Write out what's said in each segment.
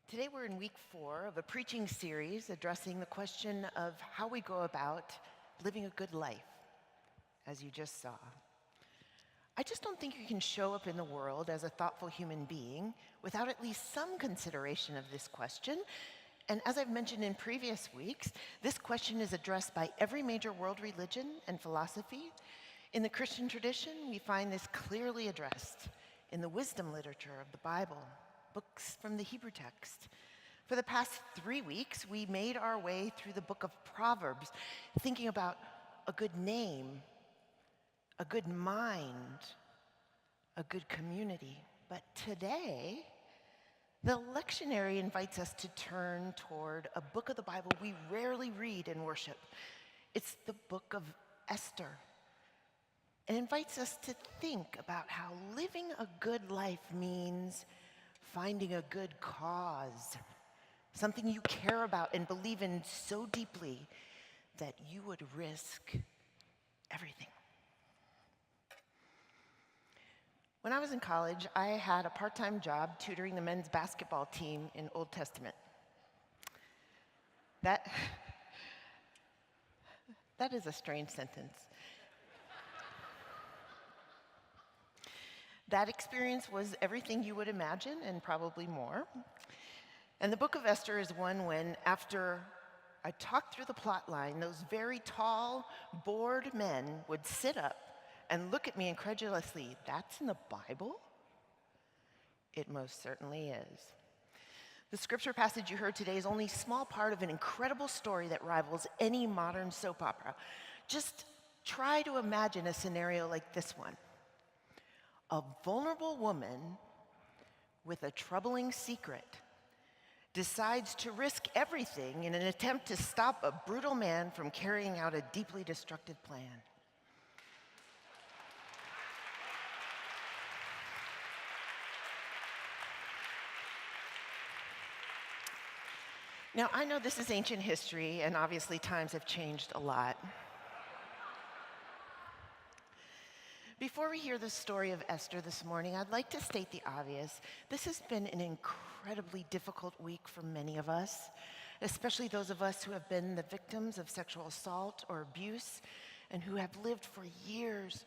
Today we're in week 4 of a preaching series addressing the question of how we go about living a good life, as you just saw. I just don't think you can show up in the world as a thoughtful human being without at least some consideration of this question. And as I've mentioned in previous weeks, this question is addressed by every major world religion and philosophy. In the Christian tradition, we find this clearly addressed in the wisdom literature of the Bible, books from the Hebrew text. For the past 3 weeks, we made our way through the book of Proverbs, thinking about a good name, a good mind, a good community. But today, the lectionary invites us to turn toward a book of the Bible we rarely read in worship. It's the book of Esther. It invites us to think about how living a good life means finding a good cause, something you care about and believe in so deeply that you would risk everything. When I was in college, I had a part-time job tutoring the men's basketball team in Old Testament. That is a strange sentence. That experience was everything you would imagine and probably more. And the book of Esther is one when, after I talked through the plot line, those very tall, bored men would sit up and look at me incredulously. That's in the Bible? It most certainly is. The scripture passage you heard today is only a small part of an incredible story that rivals any modern soap opera. Just try to imagine a scenario like this one. A vulnerable woman with a troubling secret decides to risk everything in an attempt to stop a brutal man from carrying out a deeply destructive plan. Now, I know this is ancient history, and obviously times have changed a lot. Before we hear the story of Esther this morning, I'd like to state the obvious. This has been an incredibly difficult week for many of us, especially those of us who have been the victims of sexual assault or abuse and who have lived for years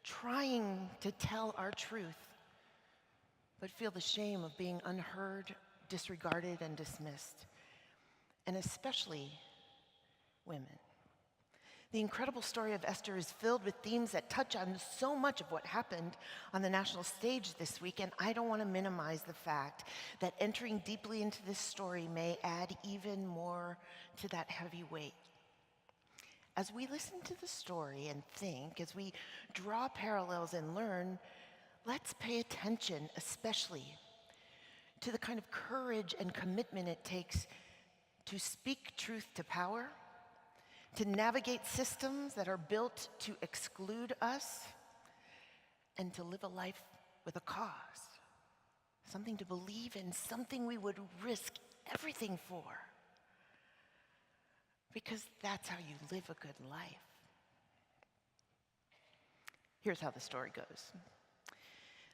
trying to tell our truth, but feel the shame of being unheard, disregarded, and dismissed, and especially women. The incredible story of Esther is filled with themes that touch on so much of what happened on the national stage this week, and I don't want to minimize the fact that entering deeply into this story may add even more to that heavy weight. As we listen to the story and think, as we draw parallels and learn, let's pay attention especially to the kind of courage and commitment it takes to speak truth to power, to navigate systems that are built to exclude us, and to live a life with a cause, something to believe in, something we would risk everything for, because that's how you live a good life. Here's how the story goes.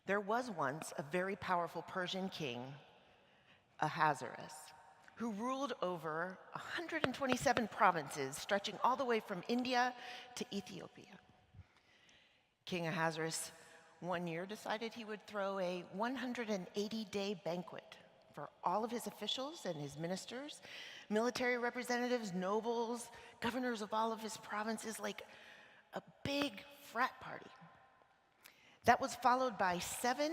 There was once a very powerful Persian king, Ahasuerus, who ruled over 127 provinces, stretching all the way from India to Ethiopia. King Ahasuerus one year decided he would throw a 180-day banquet for all of his officials and his ministers, military representatives, nobles, governors of all of his provinces, like a big frat party. That was followed by 7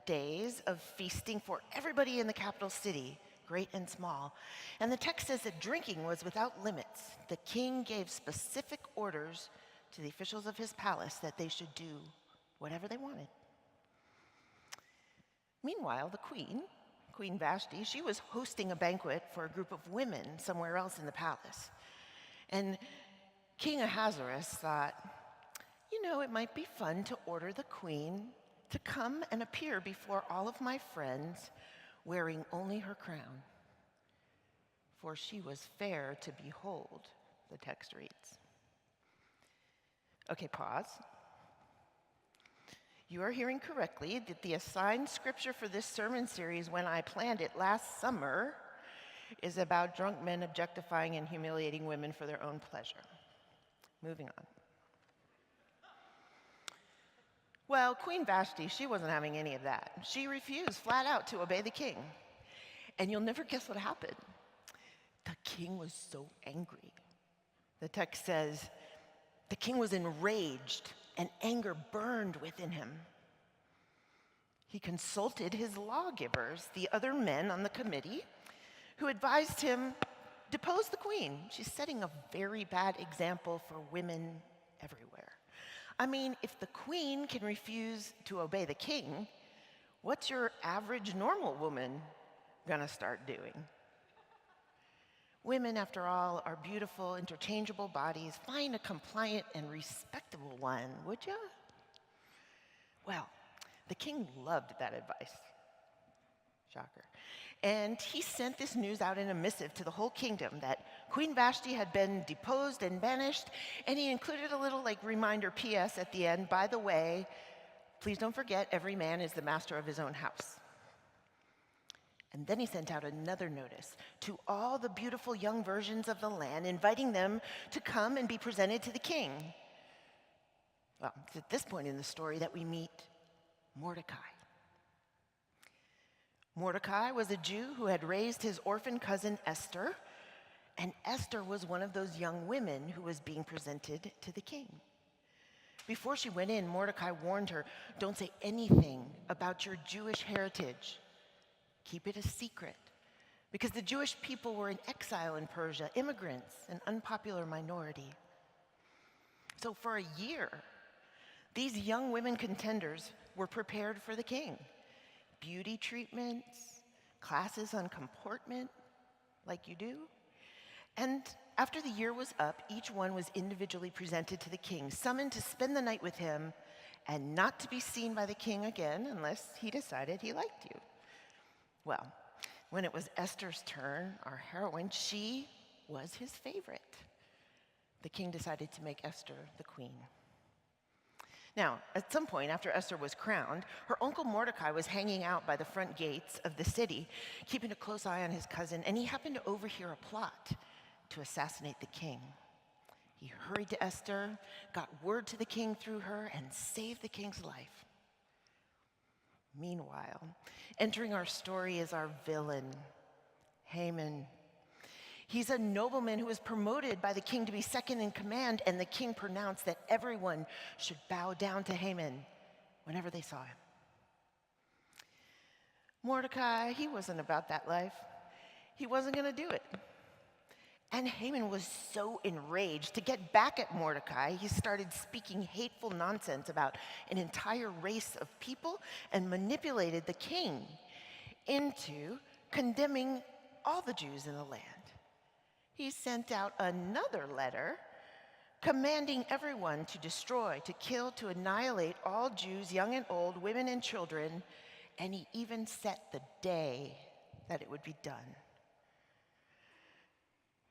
days of feasting for everybody in the capital city, great and small. And the text says that drinking was without limits. The king gave specific orders to the officials of his palace that they should do whatever they wanted. Meanwhile, the Queen Vashti, she was hosting a banquet for a group of women somewhere else in the palace. And King Ahasuerus thought, it might be fun to order the queen to come and appear before all of my friends wearing only her crown, for she was fair to behold, the text reads. Okay, pause. You are hearing correctly that the assigned scripture for this sermon series when I planned it last summer is about drunk men objectifying and humiliating women for their own pleasure. Moving on. Well, Queen Vashti, she wasn't having any of that. She refused flat out to obey the king. And you'll never guess what happened. The king was so angry. The text says, the king was enraged and anger burned within him. He consulted his lawgivers, the other men on the committee, who advised him, depose the queen. She's setting a very bad example for women everywhere. I mean, if the queen can refuse to obey the king, what's your average normal woman gonna start doing? Women, after all, are beautiful, interchangeable bodies. Find a compliant and respectable one, would you? Well, the king loved that advice. Shocker. And he sent this news out in a missive to the whole kingdom that Queen Vashti had been deposed and banished, and he included a little reminder PS at the end, by the way, please don't forget every man is the master of his own house. And then he sent out another notice to all the beautiful young virgins of the land, inviting them to come and be presented to the king. Well, it's at this point in the story that we meet Mordecai. Mordecai was a Jew who had raised his orphan cousin Esther, and Esther was one of those young women who was being presented to the king. Before she went in, Mordecai warned her, don't say anything about your Jewish heritage. Keep it a secret, because the Jewish people were in exile in Persia, immigrants, an unpopular minority. So for a year, these young women contenders were prepared for the king. Beauty treatments, classes on comportment, like you do. And after the year was up, each one was individually presented to the king, summoned to spend the night with him, and not to be seen by the king again unless he decided he liked you. Well, when it was Esther's turn, our heroine, she was his favorite. The king decided to make Esther the queen. Now, at some point after Esther was crowned, her uncle Mordecai was hanging out by the front gates of the city, keeping a close eye on his cousin, and he happened to overhear a plot to assassinate the king. He hurried to Esther, got word to the king through her, and saved the king's life. Meanwhile, entering our story is our villain, Haman. He's a nobleman who was promoted by the king to be second in command, and the king pronounced that everyone should bow down to Haman whenever they saw him. Mordecai, he wasn't about that life. He wasn't going to do it. And Haman was so enraged. To get back at Mordecai, he started speaking hateful nonsense about an entire race of people and manipulated the king into condemning all the Jews in the land. He sent out another letter commanding everyone to destroy, to kill, to annihilate all Jews, young and old, women and children, and he even set the day that it would be done.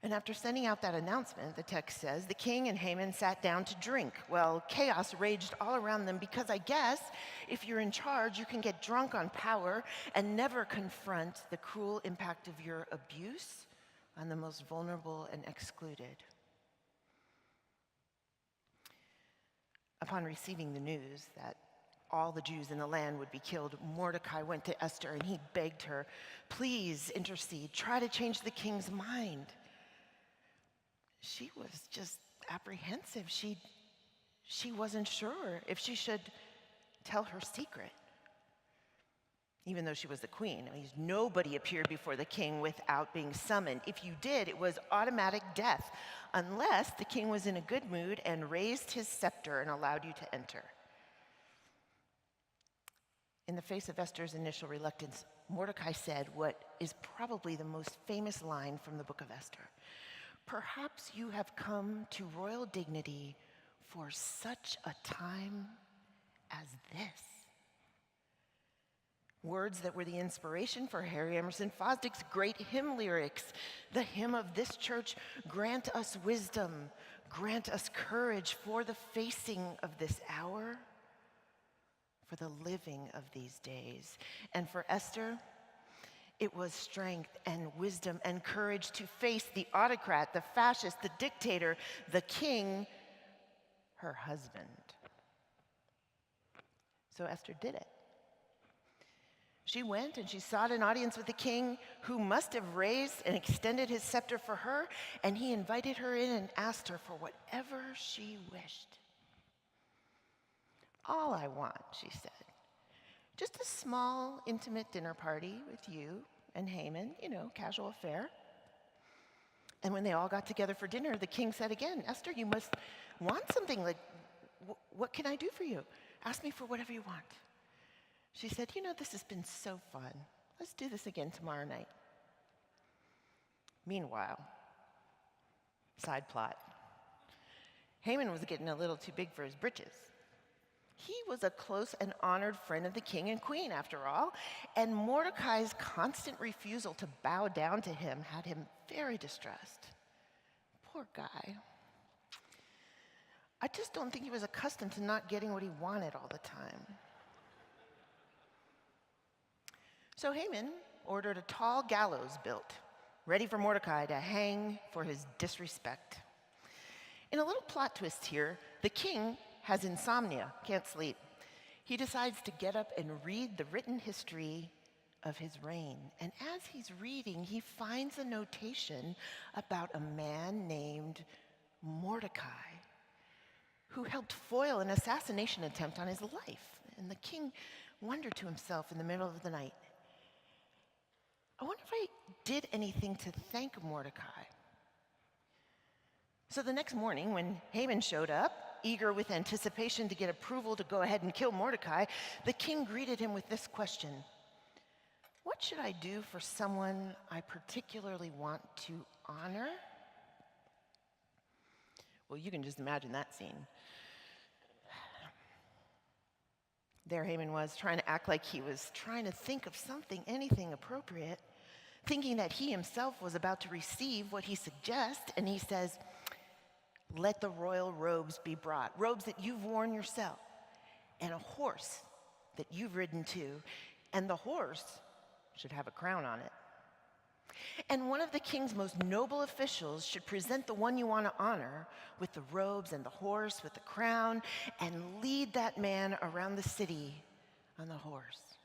And after sending out that announcement, the text says, the king and Haman sat down to drink. Well, chaos raged all around them because I guess if you're in charge, you can get drunk on power and never confront the cruel impact of your abuse on the most vulnerable and excluded. Upon receiving the news that all the Jews in the land would be killed, Mordecai went to Esther and he begged her, please intercede, try to change the king's mind. She was just apprehensive. She wasn't sure if she should tell her secret, even though she was the queen. I mean, nobody appeared before the king without being summoned. If you did, it was automatic death, unless the king was in a good mood and raised his scepter and allowed you to enter. In the face of Esther's initial reluctance, Mordecai said what is probably the most famous line from the book of Esther. Perhaps you have come to royal dignity for such a time as this. Words that were the inspiration for Harry Emerson Fosdick's great hymn lyrics. The hymn of this church, grant us wisdom, grant us courage for the facing of this hour. for the living of these days. And for Esther, it was strength and wisdom and courage to face the autocrat, the fascist, the dictator, the king, her husband. So Esther did it. She went and she sought an audience with the king, who must have raised and extended his scepter for her, and he invited her in and asked her for whatever she wished. "All I want," she said, "just a small, intimate dinner party with you and Haman, casual affair." And when they all got together for dinner, the king said again, "Esther, you must want something. Like, what can I do for you? Ask me for whatever you want." She said, "This has been so fun. Let's do this again tomorrow night." Meanwhile, side plot, Haman was getting a little too big for his britches. He was a close and honored friend of the king and queen, after all, and Mordecai's constant refusal to bow down to him had him very distressed. Poor guy. I just don't think he was accustomed to not getting what he wanted all the time. So Haman ordered a tall gallows built, ready for Mordecai to hang for his disrespect. In a little plot twist here, the king has insomnia, can't sleep. He decides to get up and read the written history of his reign. And as he's reading, he finds a notation about a man named Mordecai, who helped foil an assassination attempt on his life. And the king wondered to himself in the middle of the night, I wonder if I did anything to thank Mordecai. So the next morning, when Haman showed up, eager with anticipation to get approval to go ahead and kill Mordecai, the king greeted him with this question: "What should I do for someone I particularly want to honor?" Well, you can just imagine that scene. There Haman was, trying to act like he was trying to think of something, anything appropriate, thinking that he himself was about to receive what he suggests, and he says, "Let the royal robes be brought, robes that you've worn yourself, and a horse that you've ridden too, and the horse should have a crown on it. And one of the king's most noble officials should present the one you want to honor with the robes and the horse with the crown, and lead that man around the city on the horse."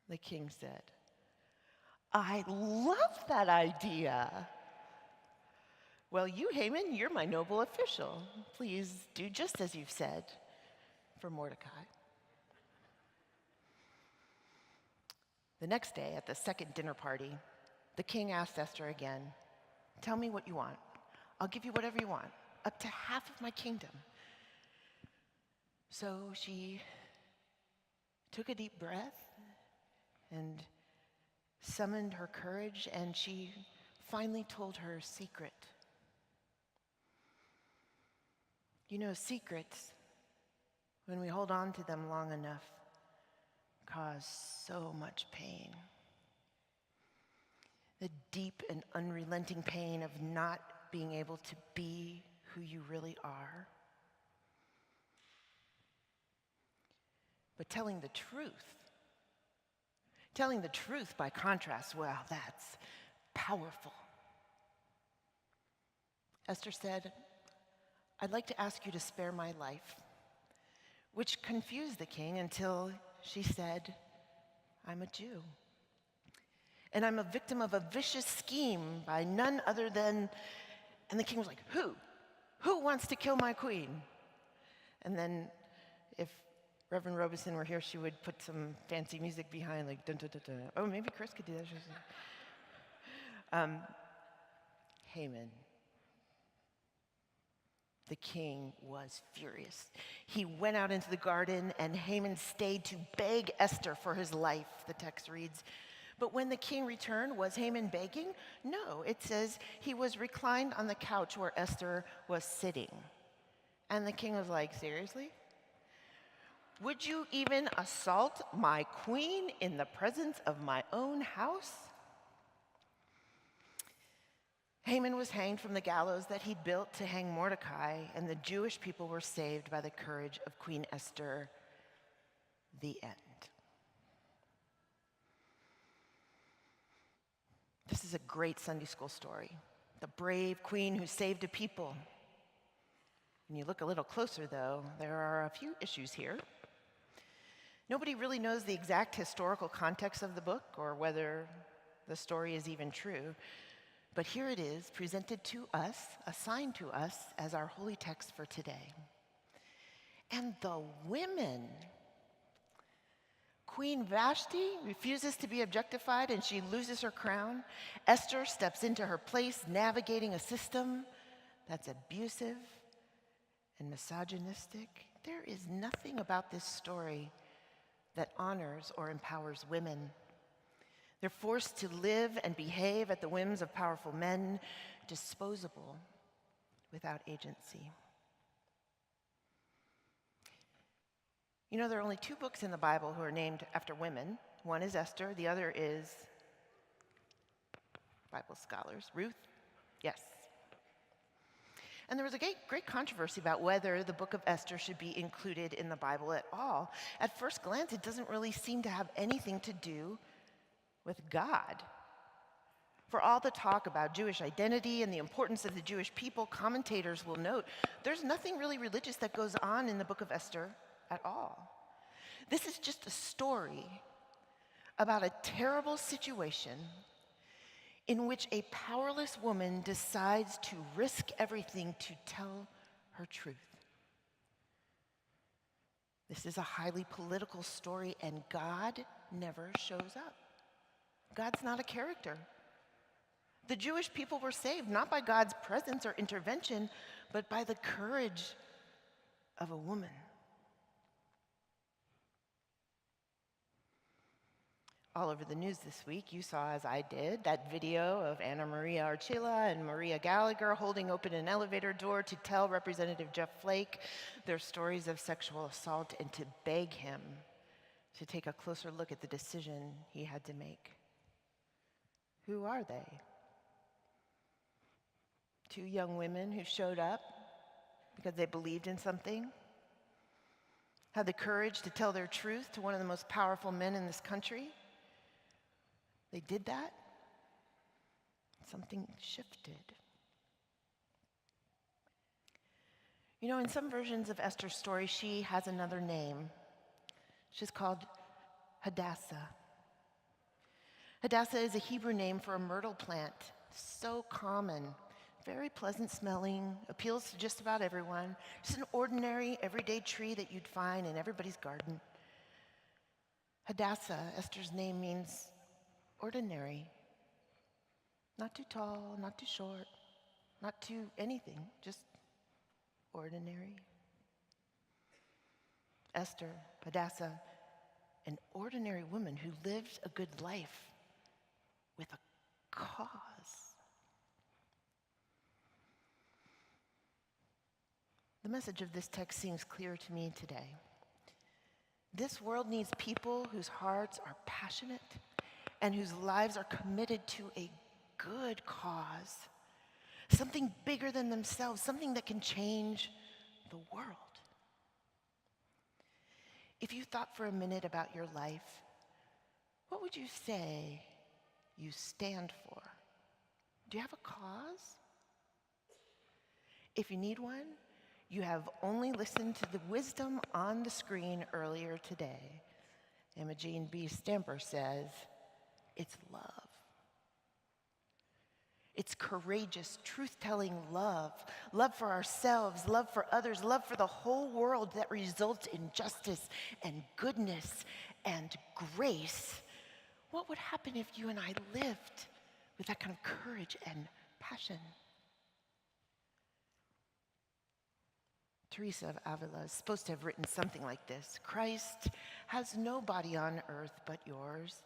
The king said, "I love that idea." "Well, you, Haman, you're my noble official. Please do just as you've said for Mordecai." The next day, at the second dinner party, the king asked Esther again, "Tell me what you want. I'll give you whatever you want, up to half of my kingdom." So she took a deep breath and summoned her courage, and she finally told her secret. Secrets, when we hold on to them long enough, cause so much pain. The deep and unrelenting pain of not being able to be who you really are. But telling the truth by contrast, well, that's powerful. Esther said, "I'd like to ask you to spare my life," which confused the king until she said, "I'm a Jew. And I'm a victim of a vicious scheme by none other than," and the king was like, Who? Who wants to kill my queen?" And then if Reverend Robeson were here, she would put some fancy music behind, like dun dun dun dun. Oh, maybe Chris could do that. Haman. The king was furious. He went out into the garden, and Haman stayed to beg Esther for his life, the text reads. But when the king returned, was Haman begging? No, it says he was reclined on the couch where Esther was sitting. And the king was like, "Seriously? Would you even assault my queen in the presence of my own house?" Haman was hanged from the gallows that he'd built to hang Mordecai, and the Jewish people were saved by the courage of Queen Esther The end. This is a great Sunday school story. The brave queen who saved a people. When you look a little closer, though, there are a few issues here. Nobody really knows the exact historical context of the book or whether the story is even true. But here it is, presented to us, assigned to us as our holy text for today. And the women. Queen Vashti refuses to be objectified and she loses her crown. Esther steps into her place, navigating a system that's abusive and misogynistic. There is nothing about this story that honors or empowers women. They're forced to live and behave at the whims of powerful men, disposable, without agency. You know, there are only two books in the Bible who are named after women. One is Esther, the other is, Bible scholars, Ruth? Yes. And there was a great controversy about whether the book of Esther should be included in the Bible at all. At first glance, it doesn't really seem to have anything to do with God. For all the talk about Jewish identity and the importance of the Jewish people, commentators will note there's nothing really religious that goes on in the book of Esther at all. This is just a story about a terrible situation in which a powerless woman decides to risk everything to tell her truth. This is a highly political story, and God never shows up. God's not a character. The Jewish people were saved not by God's presence or intervention, but by the courage of a woman. All over the news this week, you saw, as I did, that video of Anna Maria Archila and Maria Gallagher holding open an elevator door to tell Representative Jeff Flake their stories of sexual assault and to beg him to take a closer look at the decision he had to make. Who are they? Two young women who showed up because they believed in something, had the courage to tell their truth to one of the most powerful men in this country. They did that. Something shifted. You know, in some versions of Esther's story, she has another name. She's called Hadassah. Hadassah is a Hebrew name for a myrtle plant. So common, very pleasant smelling, appeals to just about everyone. It's an ordinary, everyday tree that you'd find in everybody's garden. Hadassah, Esther's name, means ordinary. Not too tall, not too short, not too anything, just ordinary. Esther, Hadassah, an ordinary woman who lived a good life with a cause. The message of this text seems clear to me today. This world needs people whose hearts are passionate and whose lives are committed to a good cause, something bigger than themselves, something that can change the world. If you thought for a minute about your life, what would you say you stand for? Do you have a cause? If you need one, you have only listened to the wisdom on the screen earlier today. Imogene B. Stamper says, it's love. It's courageous, truth-telling love. Love for ourselves, love for others, love for the whole world that results in justice and goodness and grace. What would happen if you and I lived with that kind of courage and passion? Teresa of Avila is supposed to have written something like this. Christ has no body on earth but yours.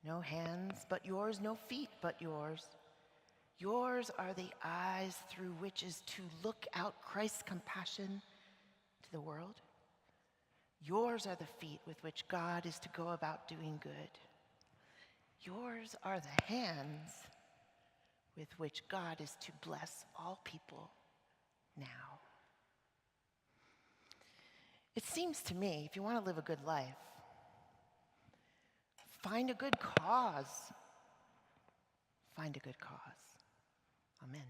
No hands but yours, no feet but yours. Yours are the eyes through which is to look out Christ's compassion to the world. Yours are the feet with which God is to go about doing good. Yours are the hands with which God is to bless all people now. It seems to me, if you want to live a good life, find a good cause. Find a good cause. Amen.